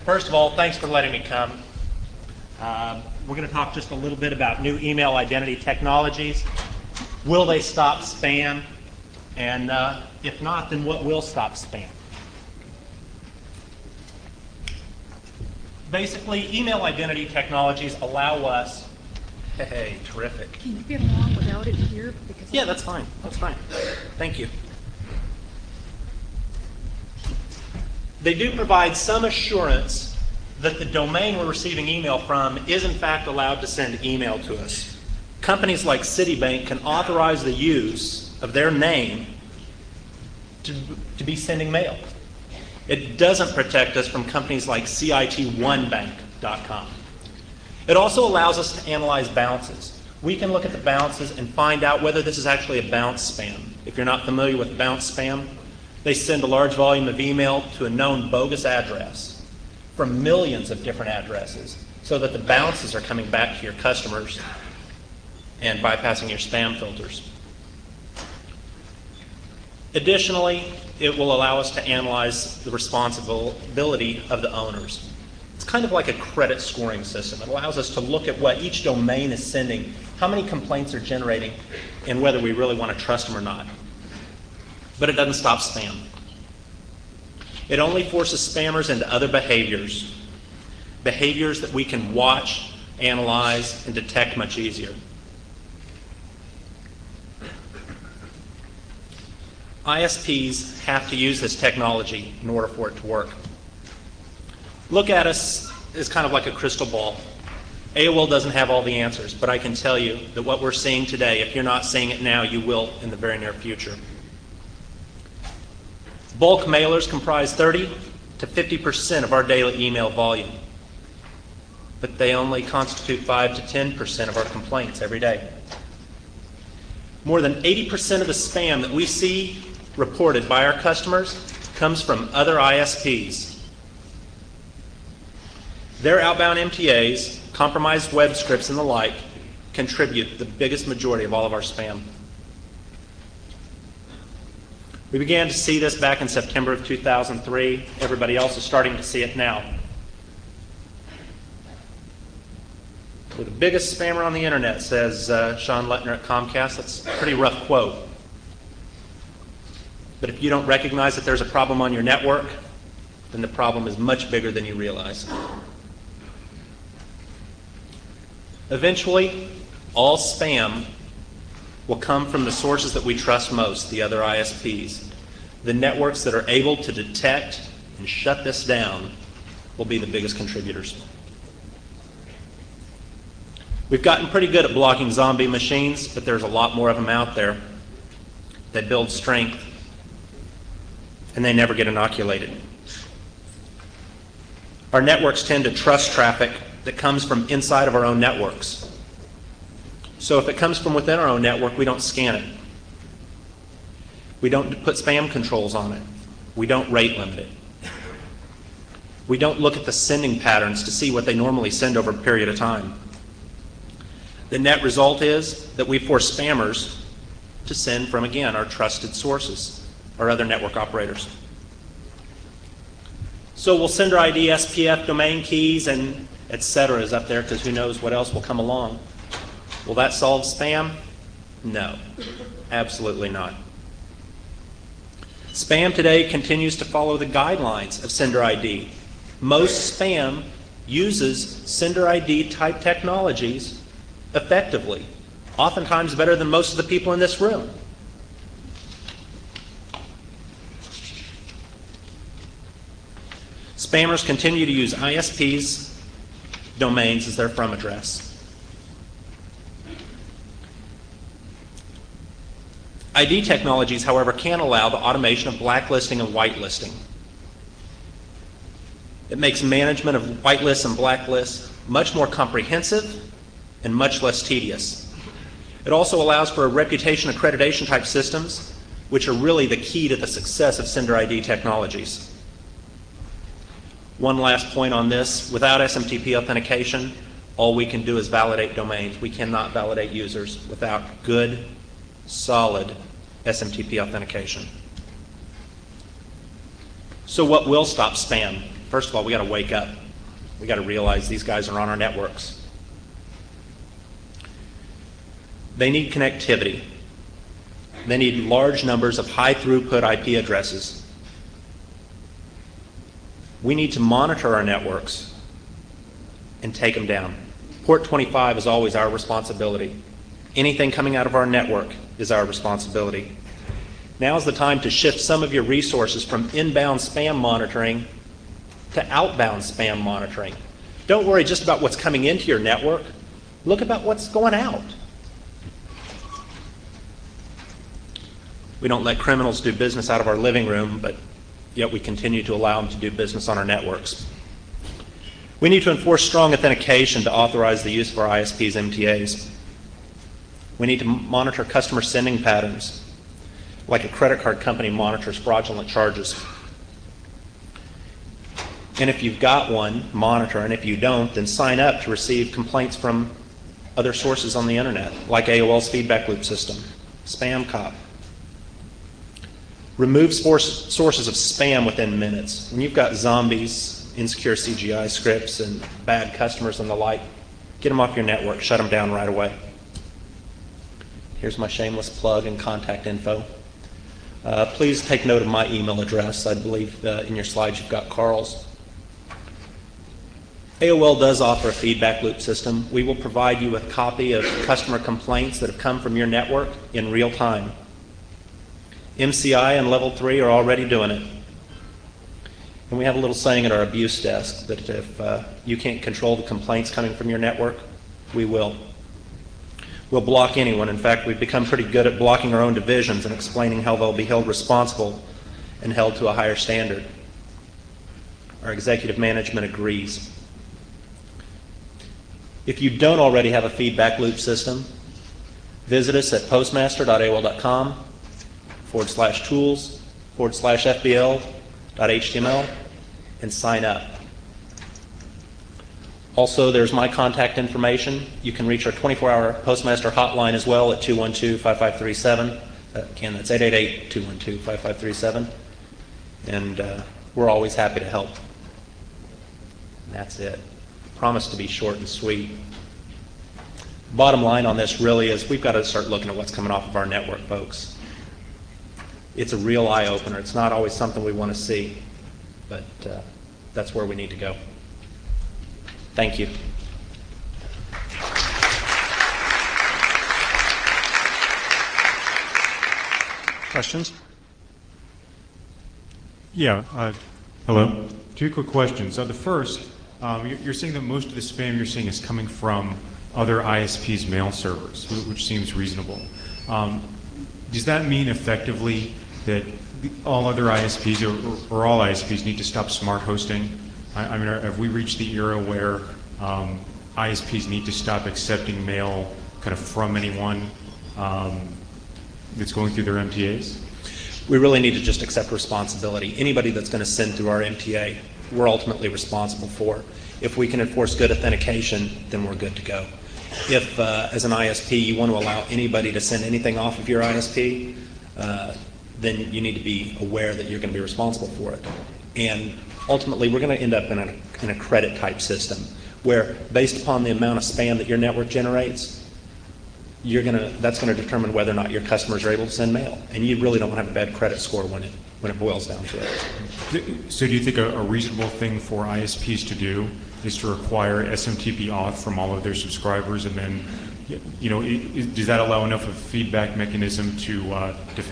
First of all, thanks for letting me come. We're going to talk just a little bit about new email identity technologies. Will they stop spam? And if not, then what will stop spam? Basically, email identity technologies allow us, hey, terrific. Can you get along without it here? Because Yeah, that's fine. That's fine. Thank you. They do provide some assurance that the domain we're receiving email from is in fact allowed to send email to us. Companies like Citibank can authorize the use of their name to be sending mail. It doesn't protect us from companies like CIT1bank.com. It also allows us to analyze bounces. We can look at the bounces and find out whether this is actually a bounce spam. If you're not familiar with bounce spam, they send a large volume of email to a known bogus address from millions of different addresses so that the bounces are coming back to your customers and bypassing your spam filters. Additionally, it will allow us to analyze the responsibility of the owners. It's kind of like a credit scoring system. It allows us to look at what each domain is sending, how many complaints they're generating, and whether we really want to trust them or not. But it doesn't stop spam. It only forces spammers into other behaviors that we can watch, analyze, and detect much easier. ISPs have to use this technology in order for it to work. Look at us as kind of like a crystal ball. AOL doesn't have all the answers, but I can tell you that what we're seeing today, if you're not seeing it now, you will in the very near future. Bulk mailers comprise 30 to 50% of our daily email volume, but they only constitute 5 to 10% of our complaints every day. More than 80% of the spam that we see reported by our customers comes from other ISPs. Their outbound MTAs, compromised web scripts, and the like contribute the biggest majority of all of our spam. We began to see this back in September of 2003. Everybody else is starting to see it now. We're the biggest spammer on the internet, says Sean Lettner at Comcast. That's a pretty rough quote. But if you don't recognize that there's a problem on your network, then the problem is much bigger than you realize. Eventually, all spam will come from the sources that we trust most, the other ISPs. The networks that are able to detect and shut this down will be the biggest contributors. We've gotten pretty good at blocking zombie machines, but there's a lot more of them out there. They build strength, and they never get inoculated. Our networks tend to trust traffic that comes from inside of our own networks. So if it comes from within our own network, we don't scan it. We don't put spam controls on it. We don't rate limit it. We don't look at the sending patterns to see what they normally send over a period of time. The net result is that we force spammers to send from, again, our trusted sources, our other network operators. So we'll sender ID, SPF, domain keys, and et cetera is up there because who knows what else will come along. Will that solve spam? No, absolutely not. Spam today continues to follow the guidelines of sender ID. Most spam uses sender ID type technologies effectively, oftentimes better than most of the people in this room. Spammers continue to use ISPs' domains as their from address. ID technologies, however, can allow the automation of blacklisting and whitelisting. It makes management of whitelists and blacklists much more comprehensive and much less tedious. It also allows for reputation accreditation type systems, which are really the key to the success of sender ID technologies. One last point on this, without SMTP authentication, all we can do is validate domains. We cannot validate users without good, solid SMTP authentication. So what will stop spam? First of all, we got to wake up. We got to realize these guys are on our networks. They need connectivity. They need large numbers of high throughput IP addresses. We need to monitor our networks and take them down. Port 25 is always our responsibility. Anything coming out of our network is our responsibility. Now is the time to shift some of your resources from inbound spam monitoring to outbound spam monitoring. Don't worry just about what's coming into your network. Look about what's going out. We don't let criminals do business out of our living room, but yet we continue to allow them to do business on our networks. We need to enforce strong authentication to authorize the use of our ISP's MTAs. We need to monitor customer sending patterns, like a credit card company monitors fraudulent charges. And if you've got one, monitor, and if you don't, then sign up to receive complaints from other sources on the internet, like AOL's feedback loop system, Spam Cop. Remove sources of spam within minutes. When you've got zombies, insecure CGI scripts, and bad customers and the like, get them off your network, shut them down right away. Here's my shameless plug and contact info. Please take note of my email address. I believe in your slides you've got Carl's. AOL does offer a feedback loop system. We will provide you with a copy of customer complaints that have come from your network in real time. MCI and Level 3 are already doing it. And we have a little saying at our abuse desk that if you can't control the complaints coming from your network, we will. We'll block anyone. In fact, we've become pretty good at blocking our own divisions and explaining how they'll be held responsible and held to a higher standard. Our executive management agrees. If you don't already have a feedback loop system, visit us at postmaster.aol.com/tools/FBL.html and sign up. Also, there's my contact information. You can reach our 24-hour Postmaster hotline as well at 212-5537. Again, that's 888-212-5537. And we're always happy to help. And that's it. Promise to be short and sweet. Bottom line on this really is we've got to start looking at what's coming off of our network, folks. It's a real eye-opener. It's not always something we want to see, but that's where we need to go. Thank you. Questions? Yeah. Hello. Two quick questions. The first, you're saying that most of the spam you're seeing is coming from other ISPs' mail servers, which seems reasonable. Does that mean effectively that all other ISPs or all ISPs need to stop smart hosting? I mean, have we reached the era where ISPs need to stop accepting mail kind of from anyone that's going through their MTAs? We really need to just accept responsibility. Anybody that's going to send through our MTA, we're ultimately responsible for. If we can enforce good authentication, then we're good to go. If, as an ISP, you want to allow anybody to send anything off of your ISP, then you need to be aware that you're going to be responsible for it. And ultimately, we're going to end up in a credit type system where, based upon the amount of spam that your network generates, that's going to determine whether or not your customers are able to send mail. And you really don't want to have a bad credit score when it boils down to it. So do you think a reasonable thing for ISPs to do is to require SMTP auth from all of their subscribers, and then, does that allow enough of a feedback mechanism to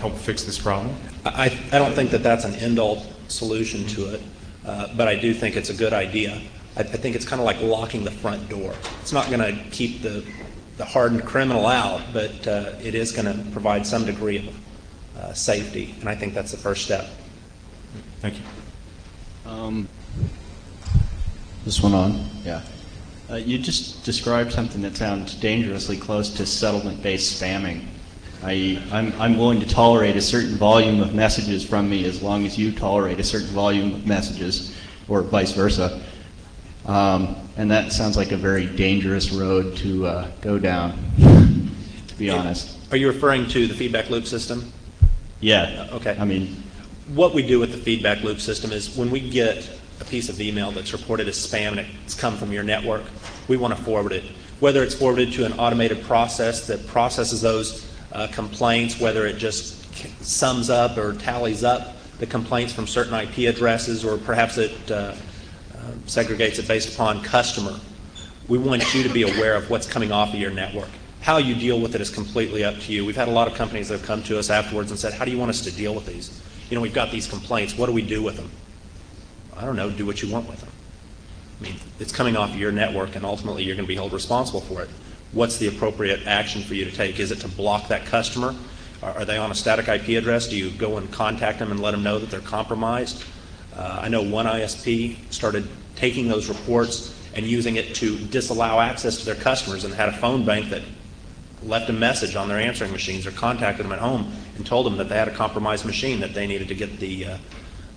help fix this problem? I don't think that that's an end-all solution to it, but I do think it's a good idea. I think it's kind of like locking the front door. It's not going to keep the hardened criminal out, but it is going to provide some degree of safety, and I think that's the first step. Thank you. This one on? Yeah. You just described something that sounds dangerously close to settlement-based spamming. I'm willing to tolerate a certain volume of messages from me as long as you tolerate a certain volume of messages, or vice versa. And that sounds like a very dangerous road to go down, to be honest. Are you referring to the feedback loop system? Yeah. Okay. I mean, what we do with the feedback loop system is when we get a piece of email that's reported as spam and it's come from your network, we want to forward it. Whether it's forwarded to an automated process that processes those complaints, whether it just sums up or tallies up the complaints from certain IP addresses, or perhaps it segregates it based upon customer. We want you to be aware of what's coming off of your network. How you deal with it is completely up to you. We've had a lot of companies that have come to us afterwards and said, how do you want us to deal with these? You know, we've got these complaints. What do we do with them? I don't know. Do what you want with them. I mean, it's coming off of your network, and ultimately you're going to be held responsible for it. What's the appropriate action for you to take? Is it to block that customer? Are they on a static IP address? Do you go and contact them and let them know that they're compromised? I know one ISP started taking those reports and using it to disallow access to their customers, and had a phone bank that left a message on their answering machines or contacted them at home and told them that they had a compromised machine, that they needed to get the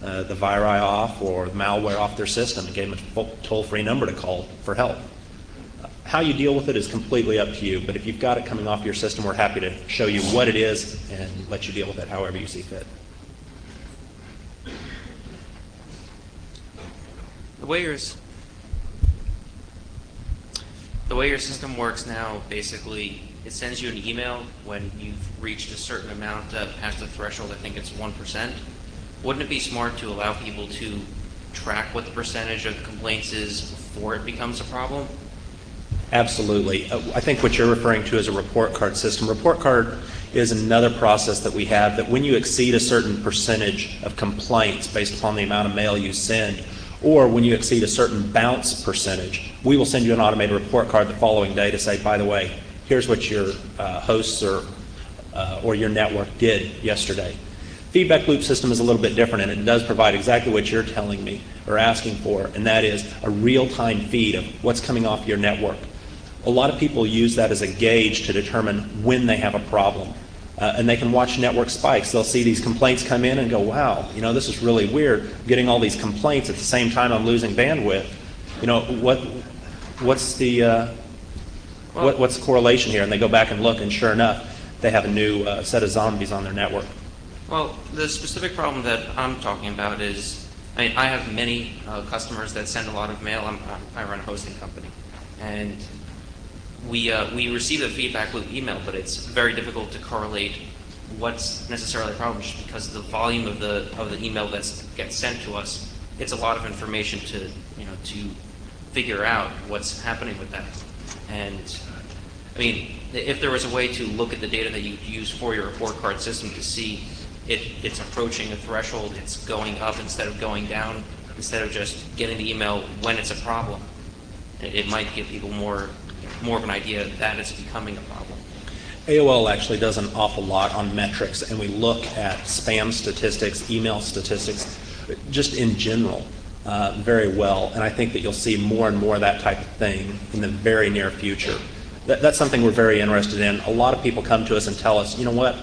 viri off or the malware off their system, and gave them a toll-free number to call for help. How you deal with it is completely up to you, but if you've got it coming off your system, we're happy to show you what it is and let you deal with it however you see fit. The way your system works now, basically, it sends you an email when you've reached a certain amount past the threshold. I think it's 1%. Wouldn't it be smart to allow people to track what the percentage of the complaints is before it becomes a problem? Absolutely. I think what you're referring to is a report card system. Report card is another process that we have that when you exceed a certain percentage of complaints based upon the amount of mail you send, or when you exceed a certain bounce percentage, we will send you an automated report card the following day to say, by the way, here's what your hosts or your network did yesterday. Feedback loop system is a little bit different, and it does provide exactly what you're telling me or asking for, and that is a real-time feed of what's coming off your network. A lot of people use that as a gauge to determine when they have a problem. And they can watch network spikes. They'll see these complaints come in and go, wow, you know, this is really weird. I'm getting all these complaints at the same time I'm losing bandwidth. You know, what's the correlation here? And they go back and look, and sure enough, they have a new set of zombies on their network. Well, the specific problem that I'm talking about is, I mean, I have many customers that send a lot of mail. I run a hosting company, and we receive a feedback loop email, but it's very difficult to correlate what's necessarily a problem just because of the volume of the email that gets sent to us. It's a lot of information to figure out what's happening with that. And I mean, if there was a way to look at the data that you use for your report card system to see it's approaching a threshold, it's going up instead of going down, instead of just getting the email when it's a problem, it might give people more of an idea that it's becoming a problem. AOL actually does an awful lot on metrics, and we look at spam statistics, email statistics, just in general, very well. And I think that you'll see more and more of that type of thing in the very near future. That's something we're very interested in. A lot of people come to us and tell us, you know what,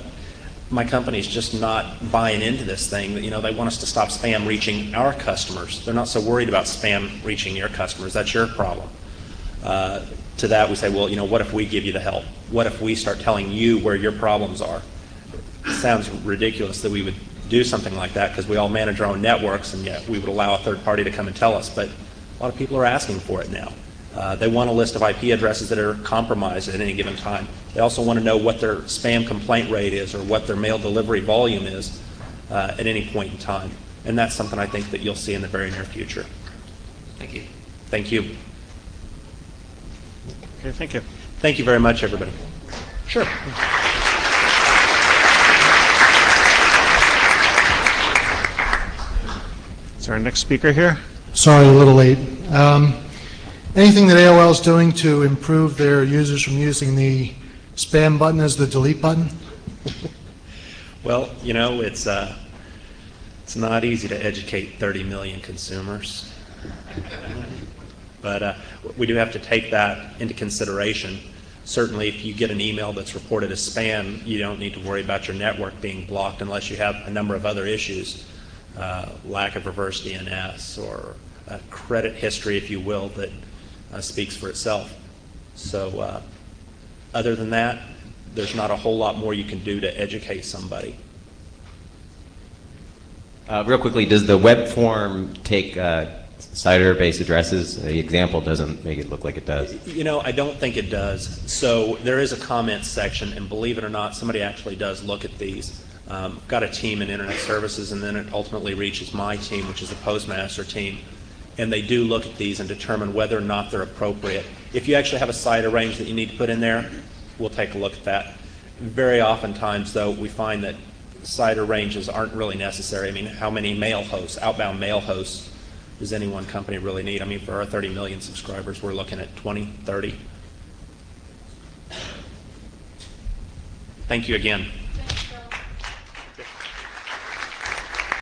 my company's just not buying into this thing. You know, they want us to stop spam reaching our customers. They're not so worried about spam reaching your customers. That's your problem. To that we say, well, you know, what if we give you the help? What if we start telling you where your problems are? It sounds ridiculous that we would do something like that because we all manage our own networks, and yet we would allow a third party to come and tell us. But a lot of people are asking for it now. They want a list of IP addresses that are compromised at any given time. They also want to know what their spam complaint rate is or what their mail delivery volume is at any point in time. And that's something I think that you'll see in the very near future. Thank you. Thank you. Okay, thank you. Thank you very much, everybody. Sure. Is our next speaker here? Sorry, a little late. Anything that AOL is doing to improve their users from using the spam button as the delete button? Well, you know, it's not easy to educate 30 million consumers. But we do have to take that into consideration. Certainly, if you get an email that's reported as spam, you don't need to worry about your network being blocked unless you have a number of other issues, lack of reverse DNS or a credit history, if you will, that speaks for itself. So other than that, there's not a whole lot more you can do to educate somebody. Real quickly, does the web form take CIDR-based addresses? The example doesn't make it look like it does. You know, I don't think it does. So there is a comments section, and believe it or not, somebody actually does look at these. Got a team in Internet Services, and then it ultimately reaches my team, which is the Postmaster team. And they do look at these and determine whether or not they're appropriate. If you actually have a CIDR range that you need to put in there, we'll take a look at that. Very oftentimes, though, we find that CIDR ranges aren't really necessary. I mean, how many mail hosts, outbound mail hosts, does any one company really need? I mean, for our 30 million subscribers, we're looking at 20, 30. Thank you again.